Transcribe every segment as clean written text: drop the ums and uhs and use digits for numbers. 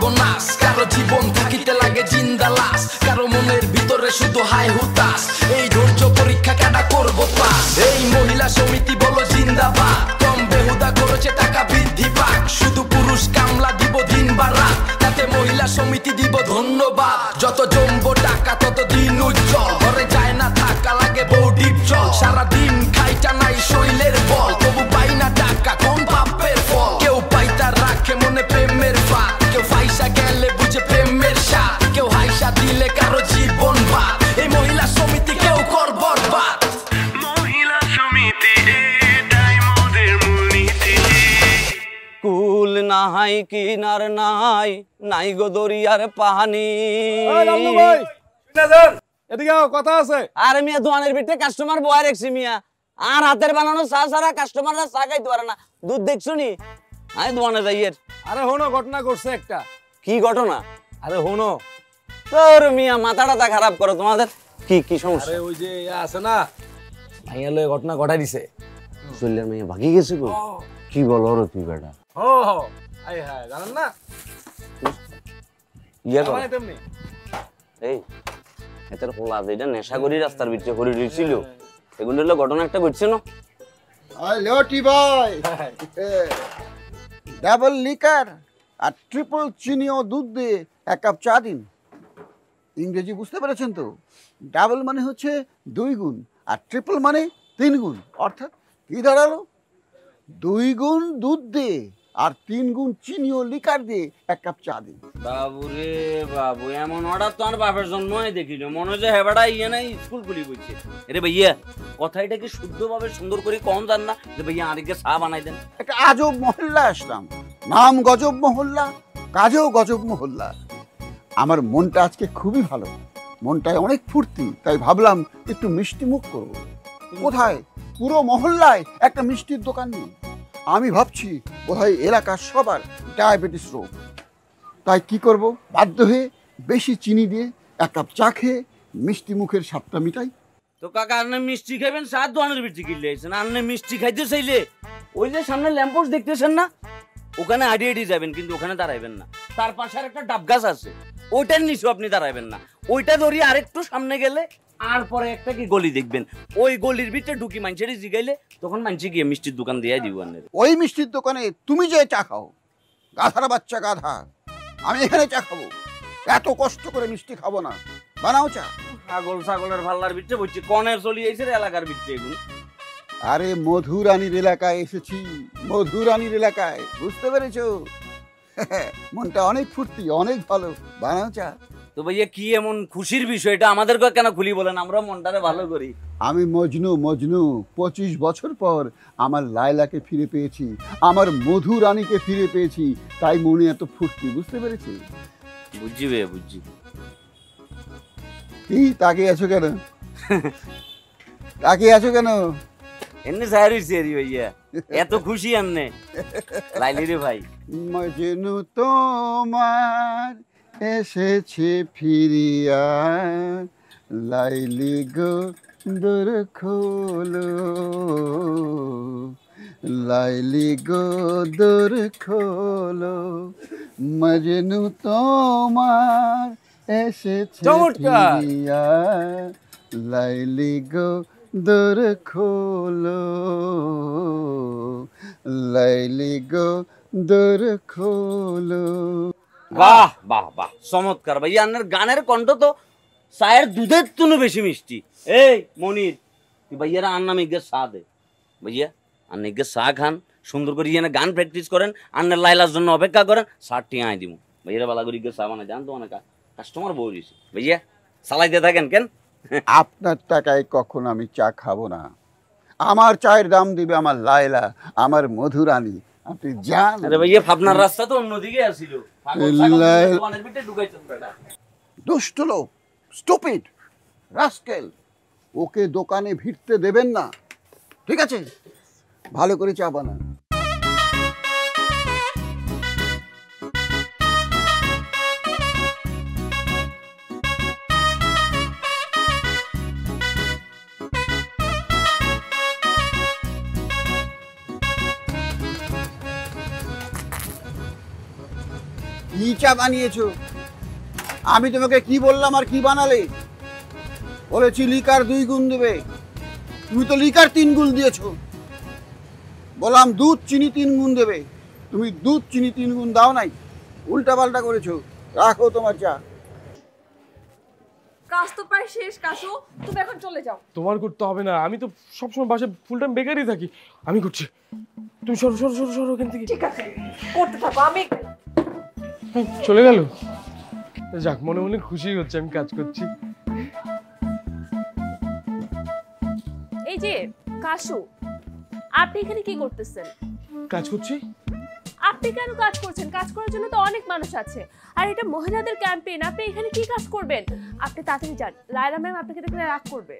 সর্বনাশ, কারো জীবন থাকিতে লাগে জিন্দা লাশ, কারো মনের ভিতরে শুধু হাই হুতাশ। এই ধৈর্য পরীক্ষা কাটা করবো পাস। এই মহিলা সমিতি বলো জিন্দাবাদ, কম বেহুদা করেছে টাকা বৃদ্ধি পাক, শুধু পুরুষ কামলা দিব দিন বা রাত, তাতে মহিলা সমিতি দিব ধন্যবাদ। যত জমবো টাকা তত দিন উজ্জ্বল, ঘরে যায় না থাকা লাগে বৌডির জল, সারাদিন খাইটা নাই শৈলের বল, তবু পাই না টাকা কোন পাপের ফল। কেউ পাইতা রাখে মনে প্রেমের ফাঁক, কেউ ফাইসা গেলে বুঝে প্রেমের স্বাদ, কেউ হাইসা দিলে কারো জীবন বাদ। এই মহিলা সমিতি কেউ কর বরবাদ। মহিলা সমিতি এটাই মোদের মূলনীতি। কুল নাই কিনার নাই, নাই গো দরিয়ার পানি। এদিকে কথা আছে। আরে মিয়া দোয়ানের ভিতরে কাস্টমার বয়া রাখছি মিয়া, আর হাতের বানানো চা ছাড়া কাস্টমাররা চা খাইতে পারে না। দুধ দেখছো নি? আমি দোয়ানে যাইয়ের। আরে হনো ঘটনা করছে একটা। কি ঘটনা? আরে হনো তোর মিয়া মাথা টাথা খারাপ করো তোমাদের। কি কি সমস্যা? আরে ওই যে আছে না, মাইয়ালে ঘটনা ঘটাই দিছে। চল্লিয়ার মেয়ে ভাগি গেছে গো। কি বলো রে তুই বেটা? ও হো আই হ্যাঁ জানেন না ইয়া কর মানে তেমনি। এই এটার হোলা যেটা নেশা করি রাস্তার ভিতরে করে দিছিল, এগুলো হলো ঘটনা একটা ঘটছে না। হ্যালো টি ভাই, ডাবল লিকার আর ট্রিপল চিনি ও দুধ দিয়ে এক কাপ চা দিন। ইংরেজি বুঝতে পেরেছেন তো? ডাবল মানে হচ্ছে 2 গুণ আর ট্রিপল মানে 3 গুণ, অর্থাৎ কি দাঁড়ালো? 2 গুণ দুধ দিয়ে আর 3 গুণ চিনি ও লিকার দিয়ে এক কাপ চা দিন। বাবু রে বাবু, এমন অর্ডার তো আমার বাপের জন্মই দেখিল। মনে হচ্ছে হেবাটা ইয়ে নাই স্কুল খুলি বলছে। আরে ভাইয়া কথাটাকে শুদ্ধভাবে সুন্দর করে কম জান না যে ভাইয়া আরেককে চা বানাই দেন। একটা আজব মহল্লা আসলাম, নাম গজব মহল্লা, কাজেও গজব মহল্লা। আমার মনটা আজকে খুবই ভালো, মনটায় অনেক ফুর্তি, তাই ভাবলাম একটু মিষ্টি মুখ করবো। কোথায় পুরো মহল্লায় একটা মিষ্টির দোকান নেই। আমি ভাবছি কোথায় এলাকার সবার ডায়াবেটিস রোগ, তাই কি করব, বাধ্য হয়ে বেশি চিনি দিয়ে এক কাপ চা খেয়ে মিষ্টি মুখের স্বাদটা মিটাই। তো কাকা আপনি মিষ্টি খাবেন, সাত দোকানের ভিতরে কিনলে আইছেন। আপনি মিষ্টি খাইতে চাইলে ওই যে সামনে ল্যাম্পোস্ট দেখতেছেন না, ওখানে আড়িয়ে আড়িয়ে যাবেন, কিন্তু ওখানে দাঁড়াইবেন না। তার পাশে আর একটা ডাব গাছ আছে, ওইটার নিচেও আপনি দাঁড়াইবেন না। ওইটা ধরিয়ে আরেকটু সামনে গেলে আর পরে একটা কি গলি দেখবেন, ওই গলির ভিতরে ঢুকি মানুষের জিগাইলে তখন মানুষ গিয়ে মিষ্টির দোকান দিয়ে দিব। ওই মিষ্টির দোকানে তুমি যে চা খাও, গাধার বাচ্চা গাধা, আমি এখানে চা খাবো? এত কষ্ট করে মিষ্টি খাবো না, বানাও চা। ছাগল ছাগলের ভাল্লার ভিতরে বলছি কনের চলি আইছে এলাকার ভিতরে এগুলো। আরে মধুরানীর এলাকায় এসেছি, মধুরানীর এলাকায়, বুঝতে পেরেছো? মনটা অনেক ফুর্তি, অনেক ভালো, বানাও চা। তো ভাইয়া কি এমন খুশির বিষয় এটা আমাদেরকে কেন খুলি বলেন, আমরা মনটারে ভালো করি। আমি মজনু, 25 বছর পর আমার লায়লাকে ফিরে পেয়েছি, আমার মধুরানীকে ফিরে পেয়েছি, তাই মনে এত ফুর্তি, বুঝতে পেরেছি? বুঝছি ভাইয়া বুঝছি। কি তাকিয়ে আছো কেন? তাকিয়ে আছো কেন? এমনি সাহারিছি ভাইয়া, এত খুশি এমনি লাইলি রে ভাই। মজনু তোমার এসেছে ফিরিয়া, লাইলি গো দোর খোলো, লাইলি গো দোর খোলো, মজনু তোমার এসেছে ফিরিয়া, লাইলি গো দোর খোলো, লাইলি গো দোর খোলো। বাহ বাহ বাহ, চমৎকার ভাইয়া। আপনার গানের কণ্ঠ তো চায়ের দুধের তুনো বেশি মিষ্টি। এই মনির, তুই ভাইয়ারা আর নামে গিয়ে চা দে ভাইয়া, আর গিয়ে চা খান, সুন্দর করে ইয়ে গান প্র্যাকটিস করেন, আন্নের লাইলার জন্য অপেক্ষা করেন, চা টিয়াই দিব ভাইয়ারা বালা করে গিয়ে চা বানায়। জান তো অনেক কাস্টমার বউ দিয়েছে ভাইয়া, চালাইতে থাকেন কেন? আপনার টাকায় কখন আমি চা খাবো না, আমার চায়ের দাম দিবে আমার লায়লা, আমার মধুরানী। আপনি জান। আরে ভাইয়া ভাবনার রাস্তা তো অন্যদিকে আসিল, দুষ্ট লোক, স্টুপিড রাস্কেল, ওকে দোকানে ভিড়তে দেবেন না, ঠিক আছে? ভালো করে চা বানান। কি চা বানিয়েছো? আমি তোমাকে কি বললাম আর কি বানালে? বলেছি লিকার 2 গুণ দেবে, তুমি তো লিকার 3 গুণ দিয়েছো। বললাম দুধ চিনি 3 গুণ দেবে, তুমি দুধ চিনি 3 গুণ দাও নাই, উল্টা পাল্টা করেছো। রাখো তোমার চা। কাজ তো প্রায় শেষ কাশু, তুমি এখন চলে যাও। তোমার করতে হবে না, আমি তো সবসময় বাসায় ফুল টাইম বেকারই থাকি, আমি করছি। তুমি সরো সরো সরো সরো এখান থেকে। ঠিক আছে, করতে থাকো, আমি চলে গেল। যাক, মনে মনে খুশি হচ্ছে আমি কাজ করছি। এই যে কাশু, আপনি এখানে কি করতেছেন? কাজ করছি। আপনি কেন কাজ করছেন? কাজ করার জন্য তো অনেক মানুষ আছে, আর এটা মহিলাদের ক্যাম্পেইন। আপনি এখানে কি কাজ করবেন? আপনি তাড়াতাড়ি যান, লায়লা ম্যাম আপনাকে দেখলে রাগ করবে।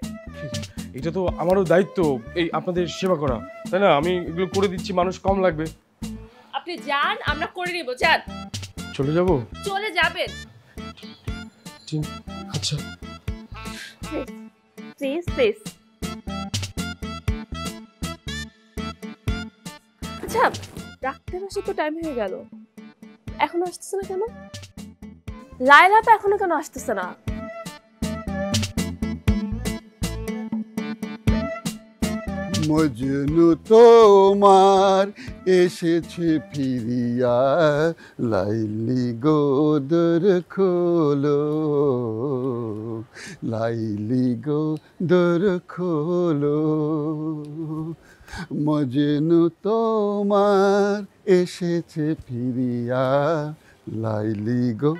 এটা তো আমারও দায়িত্ব, এই আপনাদের সেবা করা, তাই না? আমি এগুলো করে দিচ্ছি, মানুষ কম লাগবে। আপনি যান, আমরা করে নিব। যান। চলে যাব? চলে যাবেন। আচ্ছা প্লিজ প্লিজ। আচ্ছা, ডাক্তার আসে তো টাইম হয়ে গেল, এখনো আসতেছে না কেন? লায়লা তো এখনো কেন আসতেছে না? মজনু তোমার এসেছে ফিরিয়া, লাইলি গোদর খোলো, লাইলি গোদর খোলো। মজনু তোমার এসেছে ফিরিয়া, লাইলি গো।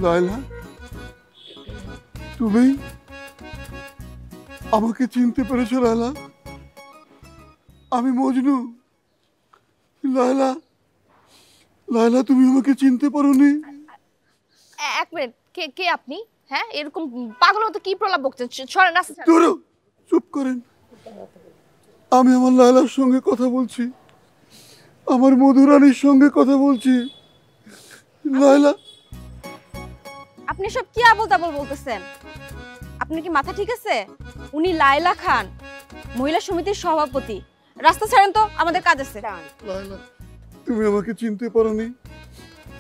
লায়লা, তুমি আমাকে চিনতে পেরেছো লায়লা? আমি মজনু। লায়লা, লায়লা, তুমি আমাকে চিনতে পারোনি? এক মিনিট, কে কে আপনি? হ্যাঁ, এরকম পাগল মতো কি প্রলাপ বকছেন? সরেন, রাস্তা ছাড়েন। ধরো, চুপ করেন। আমি আমার লায়লার সঙ্গে কথা বলছি, আমার মধুরানীর সঙ্গে কথা বলছি। লায়লা, আপনি সব কি আবল তাবল বলতেছেন? আপনার কি মাথা ঠিক আছে? উনি লায়লা খান, মহিলা সমিতির সভাপতি। রাস্তা ছাড়েন তো, আমাদের কাজ আছে। লায়লা, তুমি আমাকে চিনতে পারোনি?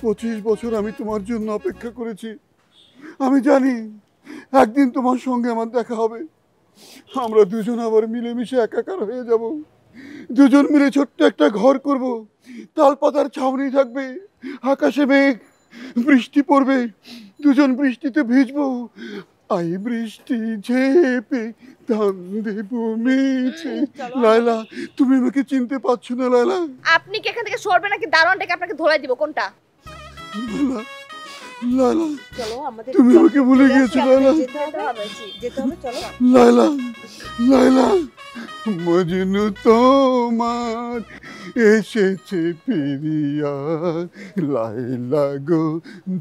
25 বছর আমি তোমার জন্য অপেক্ষা করেছি। আমি জানি একদিন তোমার সঙ্গে আমার দেখা হবে, আমরা দুজন আবার মিলেমিশে একাকার হয়ে যাব। দুজন মিলে ছোট্ট একটা ঘর করব, তালপাতার ছাউনি থাকবে, আকাশে মেঘ, বৃষ্টি পড়বে, দুজন বৃষ্টিতে ভিজবো। আই বৃষ্টি ঝেপে ধান দেব মিছে। লায়লা, তুমি আমাকে চিনতে পারছো না লায়লা? আপনি কি এখান থেকে সরবেন নাকি দারোয়ানটাকে আপনাকে ধোলাই দিব? কোনটা? লায়লা, লায়লা, চলো, আমাদের তুমি আমাকে ভুলে গিয়েছো লায়লা। যেতে হবে, চলো। লায়লা, লায়লা, মজনু তোমার এসেছে ফিরিয়া, লায়লা গো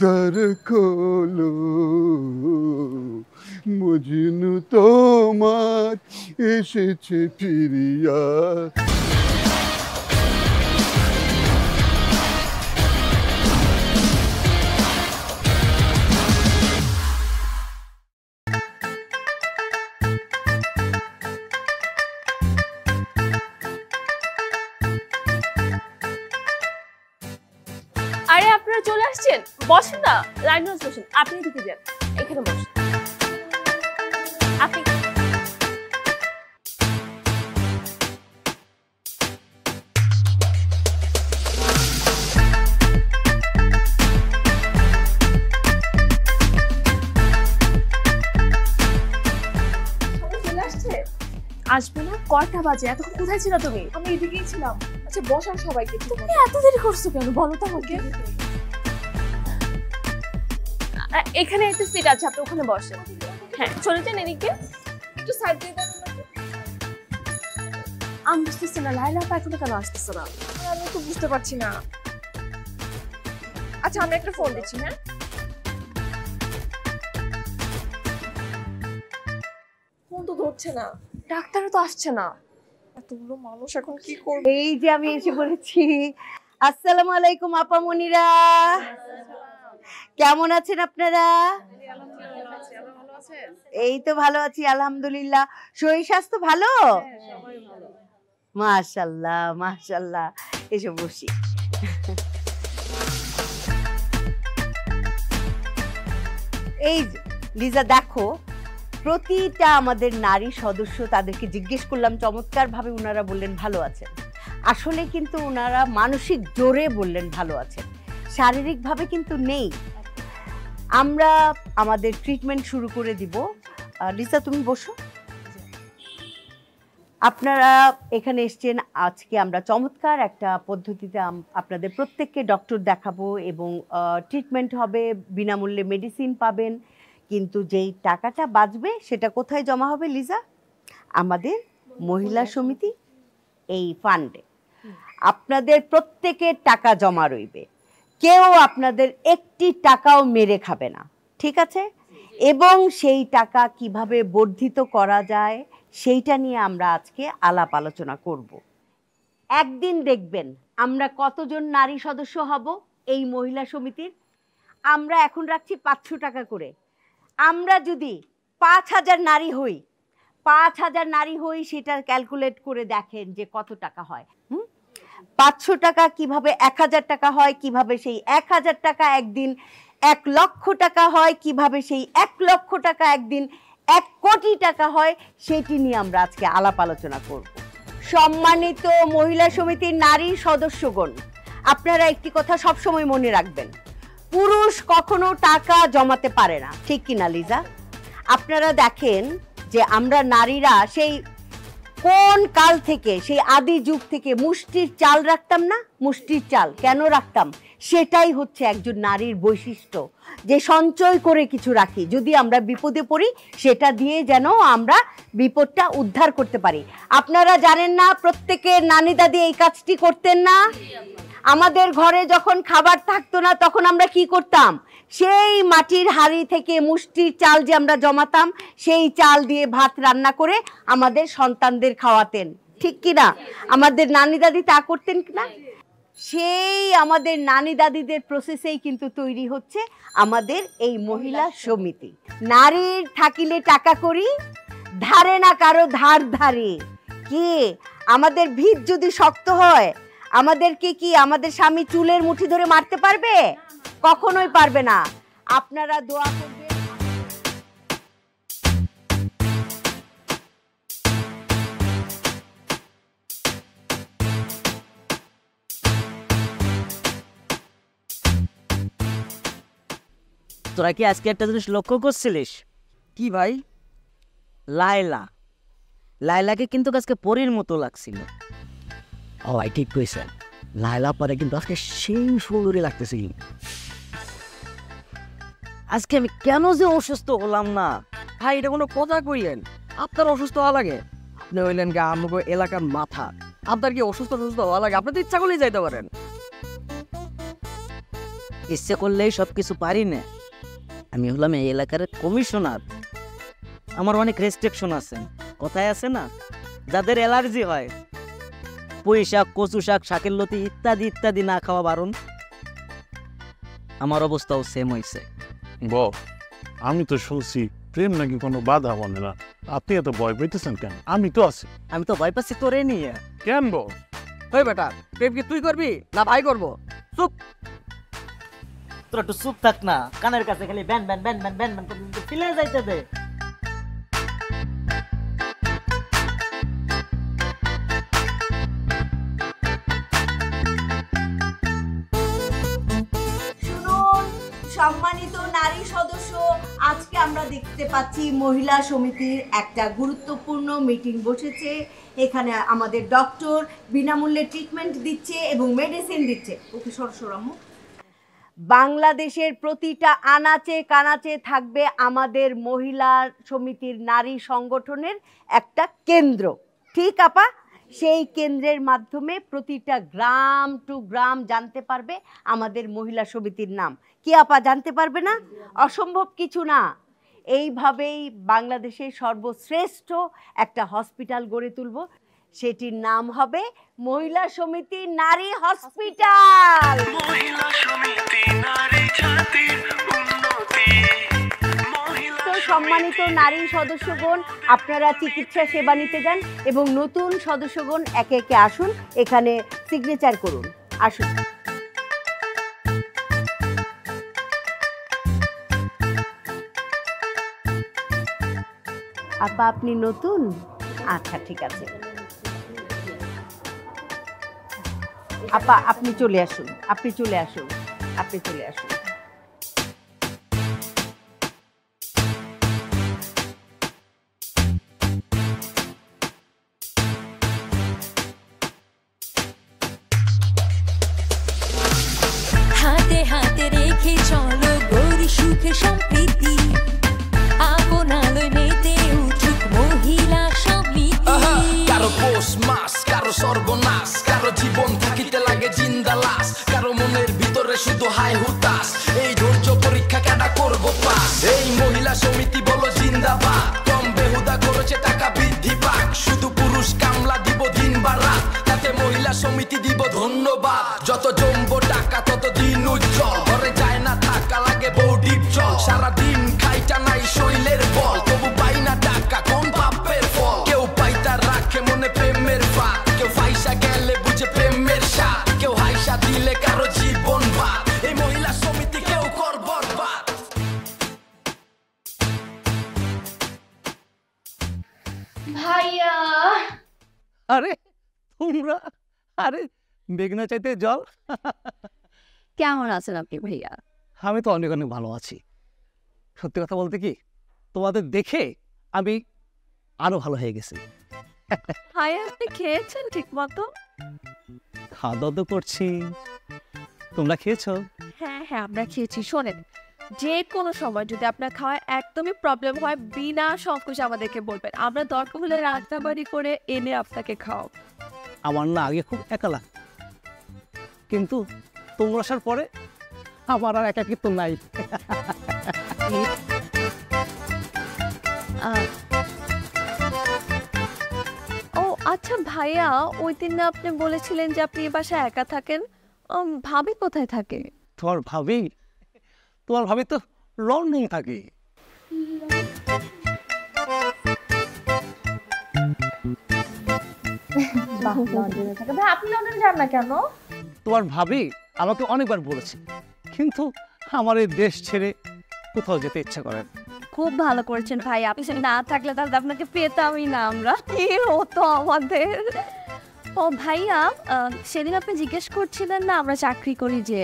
দ্বার খোলো। মজনু তোমার এসেছে ফিরিয়া। আরে আপনারা চলে আসছেন, বসেন না, লাইন ধরে বসেন। আপনি এদিকে যান, এখানে বসেন। আপনি চলে আসছে? আসবে না? কয়টা বাজে? এতক্ষণ কোথায় ছিল তুমি? আমি এদিকেই ছিলাম। আচ্ছা বসান সবাইকে। তুমি এত দেরি করছো কেন বলো তো আমাকে? এখানে একটা সিট আছে, আপনি ওখানে বসেন। হ্যাঁ, চলে যান এদিকে। একটু সাইড দিয়ে দেন। আমি বুঝতেছি না লায়লা আপা এখনো কেন আসতেছে না। আমি তো বুঝতে পারছি না। আচ্ছা, আমি একটা ফোন দিচ্ছি। হ্যাঁ, ফোন তো ধরছে না। ডাক্তারও তো আসছে না। এতগুলো মানুষ এখন কি করবে? এই যে আমি এসে পড়েছি। আসসালামু আলাইকুম আপামনিরা, কেমন আছেন আপনারা? এই তো ভালো আছি আলহামদুলিল্লাহ। শরীর স্বাস্থ্য ভালো? মাশাআল্লাহ মাশাআল্লাহ। এসো বসি। এই লিজা দেখো, প্রতিটা আমাদের নারী সদস্য তাদেরকে জিজ্ঞেস করলাম, চমৎকারভাবে ওনারা বললেন ভালো আছেন। আসলে কিন্তু ওনারা মানসিক জোরে বললেন ভালো আছেন, শারীরিকভাবে কিন্তু নেই। আমরা আমাদের ট্রিটমেন্ট শুরু করে দিব। লিজা তুমি বসো। আপনারা এখানে এসেছেন, আজকে আমরা চমৎকার একটা পদ্ধতিতে আপনাদের প্রত্যেককে ডক্টর দেখাবো এবং ট্রিটমেন্ট হবে, বিনামূল্যে মেডিসিন পাবেন। কিন্তু যেই টাকাটা বাঁচবে সেটা কোথায় জমা হবে লিজা? আমাদের মহিলা সমিতি এই ফান্ডে আপনাদের প্রত্যেকের টাকা জমা রইবে, কেউ আপনাদের একটি টাকাও মেরে খাবে না, ঠিক আছে? এবং সেই টাকা কিভাবে বর্ধিত করা যায় সেইটা নিয়ে আমরা আজকে আলাপ আলোচনা করব। একদিন দেখবেন আমরা কতজন নারী সদস্য হব এই মহিলা সমিতির। আমরা এখন রাখছি 500 টাকা করে। আমরা যদি 5000 নারী হই, 5000 নারী হই, সেটা ক্যালকুলেট করে দেখেন যে কত টাকা হয়। 500 টাকা কিভাবে 1000 টাকা হয়, কিভাবে সেই 1000 টাকা একদিন 1 লক্ষ টাকা হয়, কিভাবে সেই 1 লক্ষ টাকা একদিন 1 কোটি টাকা হয়, সেটি নিয়ে আমরা আজকে আলাপ আলোচনা করব। সম্মানিত মহিলা সমিতির নারী সদস্যগণ, আপনারা একটি কথা সবসময় মনে রাখবেন, পুরুষ কখনো টাকা জমাতে পারে না, ঠিক কিনা লিজা? আপনারা দেখেন যে আমরা নারীরা সেই কোন কাল থেকে, সেই আদি যুগ থেকে মুষ্টির চাল রাখতাম না? মুষ্টির চাল কেন রাখতাম? সেটাই হচ্ছে একজন নারীর বৈশিষ্ট্য, যে সঞ্চয় করে কিছু রাখি, যদি আমরা বিপদে পড়ি সেটা দিয়ে যেন আমরা বিপদটা উদ্ধার করতে পারি। আপনারা জানেন না প্রত্যেকের নানি দাদি এই কাজটি করতেন না? আমাদের ঘরে যখন খাবার থাকতো না তখন আমরা কি করতাম? সেই মাটির হাঁড়ি থেকে মুষ্টির চাল যে আমরা জমাতাম, সেই চাল দিয়ে ভাত রান্না করে আমাদের সন্তানদের খাওয়াতেন, ঠিক কিনা? আমাদের নানি দাদি তা করতেন না? সেই আমাদের নানি দাদিদের প্রসেসেই কিন্তু তৈরি হচ্ছে আমাদের এই মহিলা সমিতি। নারীর থাকিলে টাকা করি, ধারে না কারো ধার ধারে। কি আমাদের ভিত যদি শক্ত হয়, আমাদেরকে কি আমাদের স্বামী চুলের মুঠি ধরে মারতে পারবে? কখনোই পারবে না। আপনারা দোয়া করবেন। তোরা কি আজকে একটা জিনিস লক্ষ্য করছিলিস? কি ভাই? লায়লাকে কিন্তু আজকে পরীর মতো লাগছিল। ও ভাই ঠিক কইছেন, লায়লা পরে কিন্তু আজকে সেই সুন্দরী লাগতেছিল। আজকে আমি কেন যে অসুস্থ হলাম না ভাই, এটা কোনো কথা কইলেন? আপনার অসুস্থ হওয়া লাগে? আপনি হইলেন গা আমাকে এলাকার মাথা, আপনার কি অসুস্থ হওয়া লাগে? আপনি তো ইচ্ছা করলেই যাইতে পারেন। ইচ্ছে করলেই সবকিছু পারি না। আমি হলাম এই এলাকার কমিশনার, আমার অনেক রেস্ট্রিকশন আছে। কথায় আছে না, যাদের অ্যালার্জি হয়, পুঁই শাক, কচু শাক, শাকের লতি ইত্যাদি ইত্যাদি না খাওয়া বারণ। আমার অবস্থাও সেম হয়েছে। আমি তো শুনছি প্রেম নাকি কোনো বাধা বলে না, আপনি এত ভয় পেতেছেন কেন? আমি তো আছি। আমি তো ভয় পাচ্ছি তোরে নিয়ে। কেন বল? ওই বেটা, প্রেম কি তুই করবি না ভাই করবো? চুপ, তোরা একটু চুপ থাক না, কানের কাছে খালি ব্যান ব্যান ব্যান ব্যান ব্যান ব্যান করে ফিলে যাইতে দে। সম্মানিত নারী সদস্য, আজকে আমরা দেখতে পাচ্ছি মহিলা সমিতির একটা গুরুত্বপূর্ণ মিটিং বসেছে। এখানে আমাদের ডক্টর বিনামূল্যে ট্রিটমেন্ট দিচ্ছে এবং মেডিসিন দিচ্ছে। ওকে সরসরাম্য। বাংলাদেশের প্রতিটা আনাচে কানাচে থাকবে আমাদের মহিলা সমিতির নারী সংগঠনের একটা কেন্দ্র, ঠিক আপা? সেই কেন্দ্রের মাধ্যমে প্রতিটা গ্রাম টু গ্রাম জানতে পারবে আমাদের মহিলা সমিতির নাম। কি আপা জানতে পারবে না? অসম্ভব কিছু না। এইভাবেই বাংলাদেশের সর্বশ্রেষ্ঠ একটা হসপিটাল গড়ে তুলব, সেটির নাম হবে মহিলা সমিতি নারী হসপিটাল। মহিলা সমিতি নারী জাতির উন্নতি। তো সম্মানিত নারী সদস্যগণ আপনারা চিকিৎসা সেবা নিতে যান এবং নতুন সদস্যগণ একে একে আসুন, এখানে সিগনেচার করুন। আসুন। আপা আপনি নতুন? আচ্ছা ঠিক আছে আপা, আপনি চলে আসুন, আপনি চলে আসুন, আপনি চলে আসুন। হাতে হাতে রেখে চলো গৌরী সুখে সম্প্রীতি, আপন আলোয় মেতে উঠুক মহিলা সমিতি। কারো পোষ মাস, কারো সর্বনাশ, কারো জীবন থাকিতে লাগে জিন্দা লাশ, কারো মনের ভিতরে শুধু হাই হুতাশ। এই ধৈর্য পরীক্ষা কেডা করবো পাস? এই মহিলা সমিতি বলো জিন্দাবাদ, কম বেহুদা করেছে টাকা বৃদ্ধি পাক, শুধু পুরুষ কামলা দিব দিন বা রাত, তাতে মহিলা সমিতি দিব ধন্যবাদ। যত জমবো টাকা তত দিন উজ্জ্বল, ঘরে যায় না থাকা লাগে বৌডির চল, সারাদিন খাইটা নাই শৈলের বল, তবু পাই না টাকা কোন পাপের ফল। কেউ পাইতা রাখে মনে প্রেমের ফাঁক, কেউ ফাইসা গেলে বুঝে প্রেমের স্বাদ, কেউ হাইসা দিলে কারো জীবন বাদ, এই মহিলা সমিতি কেউ কর বরবাদ। ভাইয়া আরে তোমরা, আরে বেগনা চাইতে জল। কেমন আছেন আপনি ভাইয়া? আমি তো অনেক অনেক ভালো আছি। সত্যি কথা বলতে কি, তোমাদের দেখে আমি আরো ভালো হয়ে গেছি। ভাইয়া আপনি খেয়েছেন ঠিক মতো? খাওয়া দাওয়া তো করছি, তোমরা খেয়েছো? হ্যাঁ হ্যাঁ আমরা খেয়েছি। শোনেন, যে কোনো সময় যদি আপনার খাওয়ায় একদমই প্রবলেম হয় বিনা সংকোচে আমাদেরকে বলবেন, আমরা দরকার হলে রান্নাবাড়ি করে এনে আপনাকে খাওয়াবো। আমার না আগে খুব একা লাগতো, কিন্তু তোমরা আসার পরে আমার আর একাকিত্ব নাই। ও আচ্ছা ভাইয়া, ওই দিন না আপনি বলেছিলেন যে আপনি এই বাসায় একা থাকেন, ভাবি কোথায় থাকে? তোমার ভাবি তো লন্ডন থাকে। আপনি লন্ডনে যান না কেন? তোমার ভাবি আমাকে অনেকবার বলেছে, কিন্তু আমার এই দেশ ছেড়ে কোথাও যেতে ইচ্ছা করে না। খুব ভালো করেছেন ভাই, আপনি না থাকলে তাহলে আপনাকে পেতামই না আমরা, কি হতো আমাদের। ও ভাইয়া, সেদিন আপনি জিজ্ঞেস করছিলেন না আমরা চাকরি করি, যে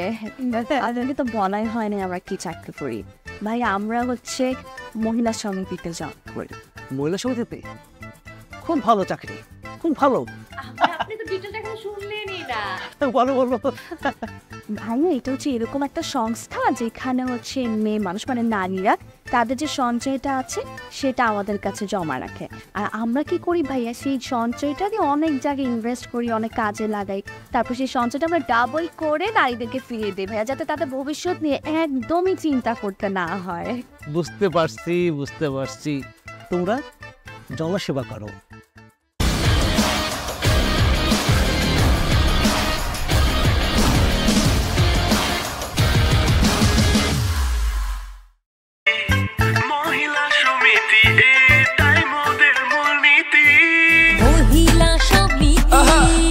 আপনাকে তো বলাই হয়নি আমরা কি চাকরি করি। ভাই আমরা হচ্ছে মহিলা সমিতিতে জব করি। মহিলা সমিতিতে? খুব ভালো চাকরি, খুব ভালো। আপনি তো ডিটেইলস এখন শুনলেনই না। বলো। ভাইয়া এটা হচ্ছে এরকম একটা সংস্থা যেখানে হচ্ছে মেয়ে মানুষ মানে নারীরা তাদের যে সঞ্চয়টা আছে সেটা আমাদের কাছে জমা রাখে, আর আমরা কি করি ভাইয়া সেই সঞ্চয়টা দিয়ে অনেক জায়গায় ইনভেস্ট করি, অনেক কাজে লাগাই, তারপর সেই সঞ্চয়টা আমরা ডাবল করে নারীদেরকে ফিরিয়ে দিই ভাইয়া, যাতে তাদের ভবিষ্যৎ নিয়ে একদমই চিন্তা করতে না হয়। বুঝতে পারছি। তোমরা জনসেবা করো। মহিলা সমিতি এটাই মোদের মূলনীতি। মহিলা সমিতি।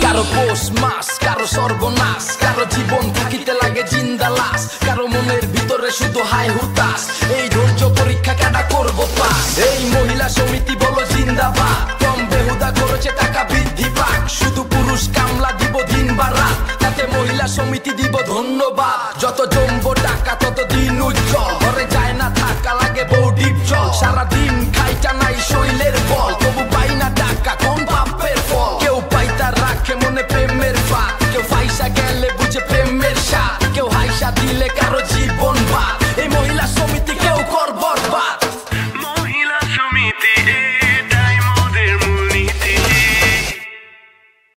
কারো পোষ মাস, কারো সর্বনাশ, কারো জীবন থাকিতে লাগে জিন্দা লাশ, কারো মনের ভিতরে শুধু হাই হুতাশ। এই ধৈর্য পরীক্ষা কেডা করবো পাস? এই মহিলা সমিতি বলো জিন্দাবাদ, কম বেহুদা করেছে টাকা বৃদ্ধি পাক, শুধু পুরুষ কামলা দিব দিন বা রাত, তাতে মহিলা সমিতি দিব ধন্যবাদ। যত জমবো টাকা তত দিন উজ্জ্বল, ঘরে যায় না থাকা লাগে বৌডির চল, সারাদিন খাইটা নাই শৈলের বল,